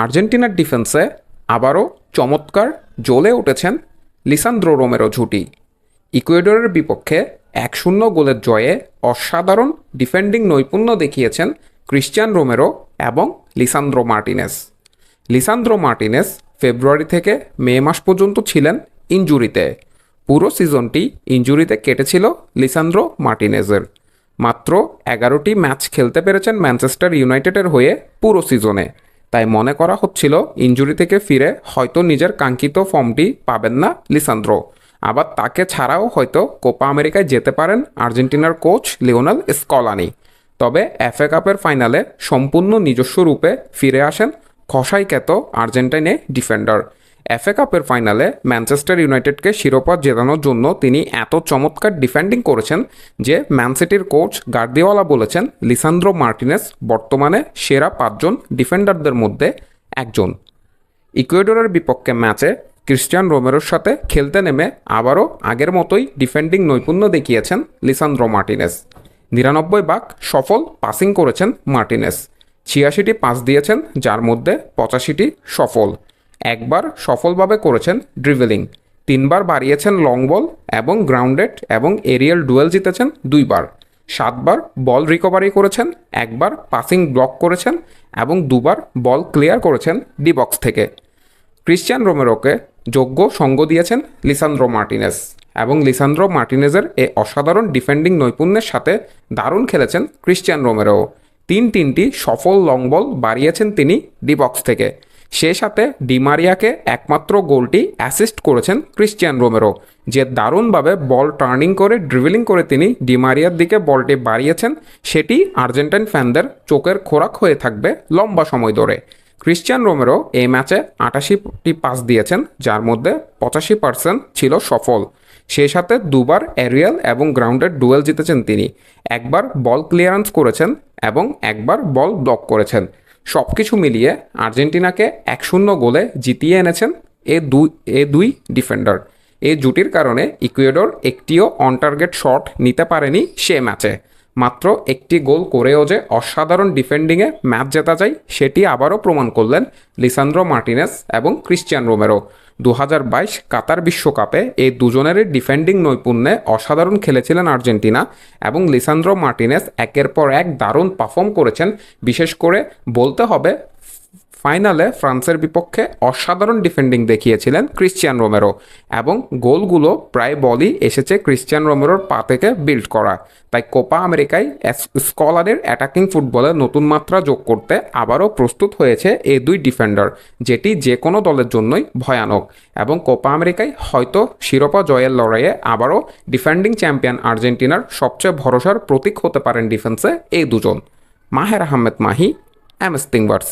আর্জেন্টিনার ডিফেন্সে আবারও চমৎকার জ্বলে উঠেছেন লিসান্দ্রো রোমেরো জুটি। ইকুয়েডরের বিপক্ষে 1-0 গোলের জয়ে অসাধারণ ডিফেন্ডিং নৈপুণ্য দেখিয়েছেন ক্রিশ্চিয়ান রোমেরো এবং লিসান্দ্রো মার্টিনেজ। লিসান্দ্রো মার্টিনেজ ফেব্রুয়ারি থেকে মে মাস পর্যন্ত ছিলেন ইনজুরিতে। পুরো সিজনটি ইনজুরিতে কেটেছিল লিসান্দ্রো মার্টিনেজের। মাত্র 11টি ম্যাচ খেলতে পেরেছেন ম্যানচেস্টার ইউনাইটেডের হয়ে পুরো সিজনে। তাই মনে করা হচ্ছিল ইনজুরি থেকে ফিরে হয়তো নিজের কাঙ্ক্ষিত ফর্মটি পাবেন না লিসান্দ্রো। আবার তাকে ছাড়াও হয়তো কোপা আমেরিকায় যেতে পারেন আর্জেন্টিনার কোচ লিওনেল স্কলানি। তবে এফএ কাপের ফাইনালে সম্পূর্ণ নিজস্ব রূপে ফিরে আসেন খসাইখ্যাত আর্জেন্টাইনে ডিফেন্ডার। এফএ কাপের ফাইনালে ম্যানচেস্টার ইউনাইটেডকে শিরোপা জেতানোর জন্য তিনি এত চমৎকার ডিফেন্ডিং করেছেন যে ম্যান সিটির কোচ গার্দিওলা বলেছেন লিসান্দ্রো মার্টিনেজ বর্তমানে সেরা 5 জন ডিফেন্ডারদের মধ্যে একজন। ইকুয়েডরের বিপক্ষে ম্যাচে ক্রিশ্চিয়ান রোমেরোর সাথে খেলতে নেমে আবারও আগের মতোই ডিফেন্ডিং নৈপুণ্য দেখিয়েছেন লিসান্দ্রো মার্টিনেজ। 99 ভাগ সফল পাসিং করেছেন মার্টিনেজ। 86টি পাস দিয়েছেন, যার মধ্যে 85টি সফল। একবার সফলভাবে করেছেন ড্রিবলিং, 3বার বাড়িয়েছেন লং বল এবং গ্রাউন্ডেড এবং এরিয়াল ডুয়েল জিতেছেন 2বার। 7বার বল রিকভারি করেছেন, একবার পাসিং ব্লক করেছেন এবং 2বার বল ক্লিয়ার করেছেন ডি বক্স থেকে। ক্রিশ্চিয়ান রোমেরোকে যোগ্য সঙ্গ দিয়েছেন লিসান্দ্রো মার্টিনেজ এবং লিসান্দ্রো মার্টিনেজের এই অসাধারণ ডিফেন্ডিং নৈপুণ্যের সাথে দারুণ খেলেছেন ক্রিশ্চিয়ান রোমেরো। 3টি সফল লং বল বাড়িয়েছেন তিনি ডি বক্স থেকে। সে সাথে ডিমারিয়াকে একমাত্র গোলটি অ্যাসিস্ট করেছেন ক্রিশ্চিয়ান রোমেরো, যে দারুণভাবে বল টার্নিং করে ড্রিবলিং করে তিনি ডিমারিয়ার দিকে বলটি বাড়িয়েছেন। সেটি আর্জেন্টাইন ফ্যানদের চোখের খোরাক হয়ে থাকবে লম্বা সময় ধরে। ক্রিশ্চিয়ান রোমেরো এই ম্যাচে 88টি পাস দিয়েছেন, যার মধ্যে 85% ছিল সফল। সেই সাথে 2বার এরিয়াল এবং গ্রাউন্ডেড ডুয়েল জিতেছেন তিনি। একবার বল ক্লিয়ারেন্স করেছেন এবং একবার বল ব্লক করেছেন। সব কিছু মিলিয়ে আর্জেন্টিনাকে 1-0 গোলে জিতিয়ে এনেছেন এ দুই ডিফেন্ডার। এই জুটির কারণে ইকুয়েডর একটিও অন টার্গেট শট নিতে পারেনি সে ম্যাচে। মাত্র একটি গোল করেও যে অসাধারণ ডিফেন্ডিংয়ে ম্যাচ জেতা যায় সেটি আবারও প্রমাণ করলেন লিসান্দ্রো মার্টিনেজ এবং ক্রিশ্চিয়ান রোমেরো। 2022 কাতার বিশ্বকাপে এই দুজনেরই ডিফেন্ডিং নৈপুণ্যে অসাধারণ খেলেছিলেন আর্জেন্টিনা এবং লিসান্দ্রো মার্টিনেজ একের পর এক দারুণ পারফর্ম করেছেন। বিশেষ করে বলতে হবে ফাইনালে ফ্রান্সের বিপক্ষে অসাধারণ ডিফেন্ডিং দেখিয়েছিলেন ক্রিশ্চিয়ান রোমেরো এবং গোলগুলো প্রায় বলই এসেছে ক্রিশ্চিয়ান রোমেরোর পা থেকে বিল্ড করা। তাই কোপা আমেরিকায় স্কলারের অ্যাটাকিং ফুটবলে নতুন মাত্রা যোগ করতে আবারও প্রস্তুত হয়েছে এই দুই ডিফেন্ডার, যেটি যে কোনো দলের জন্যই ভয়ানক। এবং কোপা আমেরিকায় হয়তো শিরোপা জয়ের লড়াইয়ে আবারও ডিফেন্ডিং চ্যাম্পিয়ন আর্জেন্টিনার সবচেয়ে ভরসার প্রতীক হতে পারেন ডিফেন্সে এই দুজন। মাহের আহমেদ মাহি, এমএস তিংবার্স।